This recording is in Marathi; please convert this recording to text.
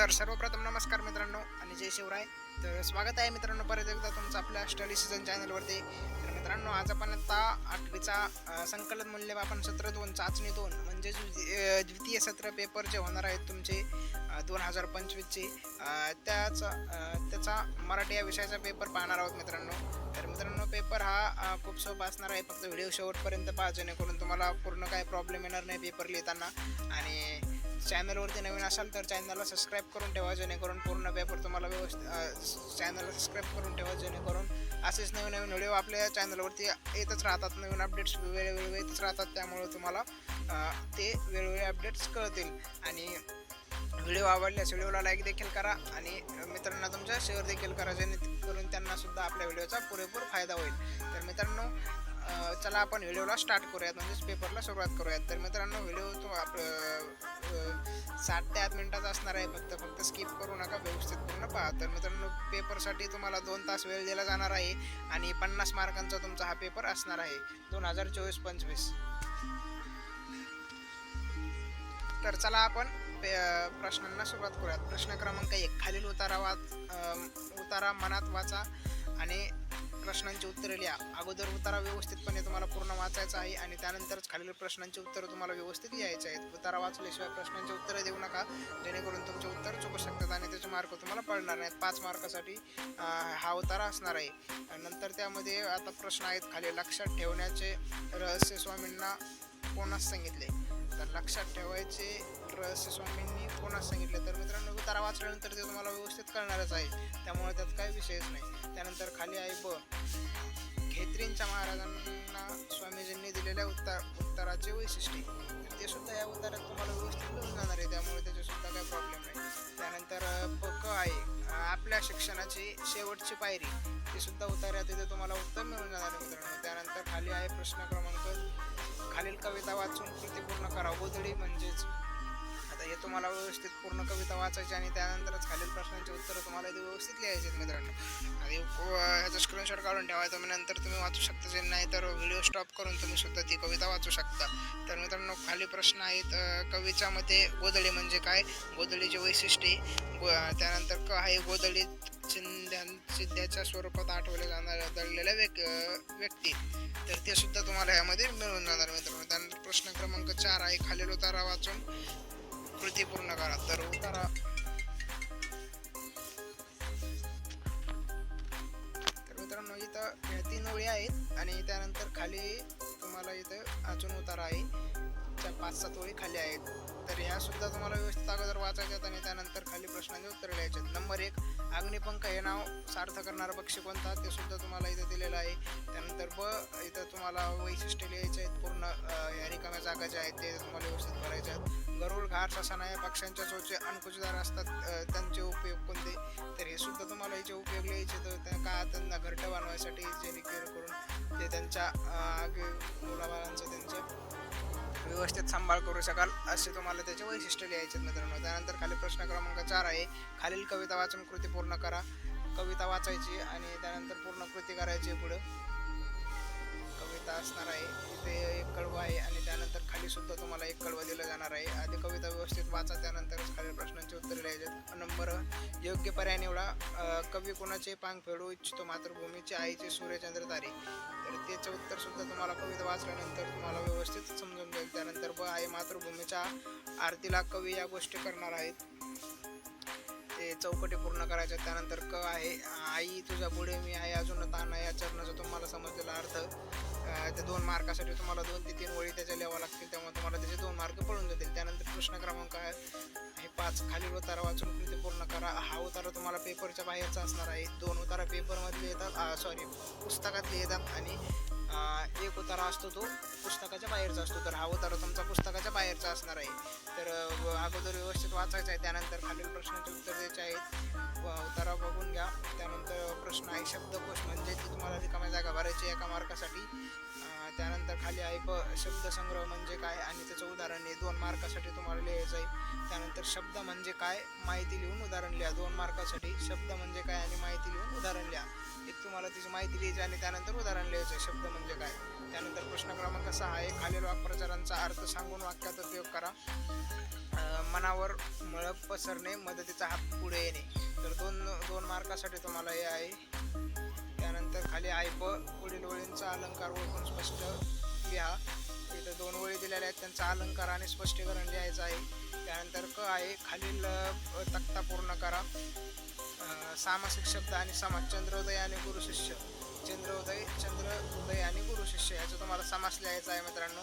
तर सर्वप्रथम नमस्कार मित्रांनो आणि जय शिवराय. तर स्वागत आहे मित्रांनो परत एकदा तुमचं आपल्या स्टडी सीझन चॅनलवरती. तर मित्रांनो आज आपण आता 8वीचा संकलन मूल्यमापन सत्र 2 चाचणी 2 म्हणजेच द्वितीय सत्र पेपर जे होणार आहेत तुमचे 2025चे त्याचा मराठी या विषयाचा पेपर पाहणार आहोत मित्रांनो. तर मित्रांनो पेपर हा खूप सोपा असणार आहे. फक्त व्हिडिओ शेवटपर्यंत पहा जेणेकरून तुम्हाला पूर्ण काय प्रॉब्लेम येणार नाही पेपर लिहिताना. आणि चॅनलवरती नवीन असाल तर चॅनलला सबस्क्राईब करून ठेवा जेणेकरून पूर्ण पेपर तुम्हाला व्यवस्थित चॅनलला सबस्क्राईब करून ठेवा जेणेकरून असेच नवीन नवीन व्हिडिओ आपल्या चॅनलवरती येतच राहतात. नवीन अपडेट्स वेळोवेळी येतच राहतात. त्यामुळे तुम्हाला ते वेळोवेळी अपडेट्स कळतील. आणि व्हिडिओ आवडल्यास व्हिडिओला लाईक देखील करा आणि मित्रांना तुमच्या शेअर देखील करा जेणेकरून त्यांना सुद्धा आपल्या व्हिडिओचा पुरेपूर फायदा होईल. तर मित्रांनो चला आपण व्हिडिओला स्टार्ट करूयात म्हणजेच पेपरला सुरुवात करूयात. तर मित्रांनो व्हिडिओ तो 7 ते 8 मिनिटाचा असणार आहे. फक्त स्किप करू नका, व्यवस्थित पूर्ण पहा. तर मित्रांनो पेपरसाठी तुम्हाला 2 तास वेळ दिला जाणार आहे आणि 50 मार्कांचा तुमचा हा पेपर असणार आहे 2024-25. तर चला आपण प्रश्नांना सुरुवात करूयात. प्रश्न क्रमांक 1 खालील उतारा मनात वाचा आणि प्रश्नांची उत्तरे लिहा. अगोदर उतारा व्यवस्थितपणे तुम्हाला पूर्ण वाचायचा आहे आणि त्यानंतरच खालील प्रश्नांची उत्तरं तुम्हाला व्यवस्थित लिहायचे आहेत. उतारा वाचल्याशिवाय प्रश्नांची उत्तरं देऊ नका जेणेकरून तुमचे उत्तर चुकू शकतात आणि त्याचे मार्क तुम्हाला पडणार नाहीत. 5 मार्कासाठी हा उतारा असणार आहे. नंतर त्यामध्ये आता प्रश्न आहेत खाली. लक्षात ठेवण्याचे रहस्य स्वामींना कोणास सांगितले. तर लक्षात ठेवायचे रहस्य स्वामींनी कोणास सांगितले. तर मित्रांनो उतारा वाचल्यानंतर ते तुम्हाला व्यवस्थित कळणारच आहे, त्यामुळे त्यात काही विषयच नाही. त्यानंतर खाली आहे ब खेत्रींच्या महाराजांना स्वामीजींनी दिलेल्या उत्तराचे वैशिष्ट्ये. तर ते सुद्धा या उत्तरात तुम्हाला व्यवस्थित मिळून जाणार आहे, त्यामुळे त्याचे सुद्धा काही प्रॉब्लेम नाही. त्यानंतर क आहे आपल्या शिक्षणाची शेवटची पायरी. ते सुद्धा उत्तरात तिथे तुम्हाला उत्तर मिळून जाणार आहे मित्रांनो. त्यानंतर खाली आहे प्रश्न क्रमांक खालील कविता वाचून कृती पूर्ण करा. गोधडी म्हणजेच आता हे तुम्हाला व्यवस्थित पूर्ण कविता वाचायची आणि त्यानंतरच खालील प्रश्नांची उत्तरं तुम्हाला इथे व्यवस्थित लिहायची आहेत मित्रांनो. आणि ह्याचा स्क्रीनशॉट काढून ठेवा तुम्ही, नंतर तुम्ही वाचू शकता. जे नाही तर व्हिडिओ स्टॉप करून तुम्ही सुद्धा ती कविता वाचू शकता. तर मित्रांनो खाली प्रश्न आहेत. कवीच्या मते गोधडी म्हणजे काय, गोधडीचे वैशिष्ट्ये. त्यानंतर क आहे गोधडीत चिंध्याच्या स्वरूपात आठवले जाणाऱ्या दडलेल्या व्यक्ती. तर ते सुद्धा तुम्हाला यामध्ये मिळून जाणार मित्रांनो. त्यानंतर प्रश्न क्रमांक 4 आहे खालील उतारा वाचून कृती पूर्ण करा. तर उतारा तर मित्रांनो इथं 3 ओळी आहेत आणि त्यानंतर खाली तुम्हाला इथं अजून उतारा आहे 5-7 ओळी खाली आहेत. तर ह्या सुद्धा तुम्हाला व्यवस्थित अगोदर वाचायच्यात आणि त्यानंतर खाली प्रश्नांचे उत्तर लिहायचे. नंबर 1 अग्निपंख हे नाव सार्थ करणारा पक्षी कोणता, ते सुद्धा तुम्हाला इथं दिलेलं आहे. त्यानंतर ब इथं तुम्हाला वैशिष्ट्य लिहायचे आहेत. पूर्ण ह्या रिकाम्या जागा ज्या आहेत ते तुम्हाला व्यवस्थित भरायच्या आहेत. गरुड घाट ससाना या पक्ष्यांच्या चोचे अंकुशदार असतात, त्यांचे उपयोग कोणते. तर हे सुद्धा तुम्हाला याचे उपयोग लिहायचे. तर त्यांना घरटं बनवायसाठी जेणेकरून ते त्यांच्या मुलाबाळांचं त्यांचे व्यवस्थित सांभाळ करू शकाल असे तुम्हाला त्याचे वैशिष्ट्य लिहायचे मित्रांनो. त्यानंतर खाली प्रश्न क्रमांक 4 आहे खालील कविता वाचून कृती पूर्ण करा. कविता वाचायची आणि त्यानंतर पूर्ण कृती करायची. पुढं कविता असणार आहे इथे एक कडवं आहे आणि त्यानंतर खाली सुद्धा तुम्हाला एक कडवं दिलं जाणार आहे. आधी कविता व्यवस्थित वाचा, त्यानंतरच खालील प्रश्नांची उत्तरे लिहायचे. नंबर योग्य पर्याय निवडा. कवी कोणाचे पांग फेडू इच्छितो, मातृभूमीचे, आईचे, सूर्यचंद्र तारे. तर त्याचं उत्तर सुद्धा तुम्हाला कविता वाचल्यानंतर तुम्हाला व्यवस्थित समजून जाईल. त्यानंतर ब आहे मातृभूमीच्या आरतीला कवी या गोष्टी करणार आहेत, ते चौकटी पूर्ण करायच्या. त्यानंतर क आहे आई तुझ्या पुढे मी आहे अजून ताना या चरणाचा तुम्हाला समजलेला अर्थ. ते 2 मार्कासाठी तुम्हाला 2 ते 3 ओळी त्याच्या लिहावं लागतील, त्यामुळे तुम्हाला त्याचे 2 मार्क पडून जातील. त्यानंतर प्रश्न क्रमांक आहे 5 खालील उतारा वाचून कृती पूर्ण करा. हा उतारा तुम्हाला पेपरच्या बाहेरचा असणार आहे. 2 उतारा पेपरमधले येतात, पुस्तकातले येतात आणि एक उतारा असतो तो पुस्तकाच्या बाहेरचा असतो. तर हा उतारा तुमचा पुस्तकाच्या बाहेरचा असणार आहे. तर अगोदर व्यवस्थित वाचायचं आहे. त्यानंतर खालील प्रश्नांचे उत्तर द्यायचे आहेत. उतारा बघून घ्या. त्यानंतर प्रश्न आहे शब्दकोश म्हणजे ती तुम्हाला रिकाम्या जागा भरायची एका मार्कासाठी. त्यानंतर खाली आहे शब्दसंग्रह म्हणजे काय आणि त्याचं उदाहरण आहे 2 मार्कासाठी तुम्हाला लिहायचं आहे. त्यानंतर शब्द म्हणजे काय माहिती लिहून उदाहरण लिहा 2 मार्कासाठी. शब्द म्हणजे काय आणि माहिती लिहून उदाहरण लिहा. एक तुम्हाला त्याची माहिती लिहायची आणि त्यानंतर उदाहरण लिहायचं आहे शब्द म्हणजे काय. त्यानंतर प्रश्न क्रमांक 6 आहे खालील वाक्प्रचारांचा अर्थ सांगून वाक्यात उपयोग करा. मनावर मळप पसरणे, मदतीचा हात पुढे येणे. तर 2 मार्कासाठी तुम्हाला हे आहे. त्यानंतर खाली आहे पुढील ओळींचा अलंकार ओळखून स्पष्ट लिहा. इथं 2 ओळी दिलेल्या आहेत त्यांचा अलंकार आणि स्पष्टीकरण लिहायचं आहे. त्यानंतर आहे खालील तक्ता पूर्ण करा. सामासिक शब्द आणि समास चंद्रोदय आणि गुरुशिष्य. चंद्रोदय आणि गुरुशिष्य याचा तुम्हाला समास लिहायचा आहे मित्रांनो.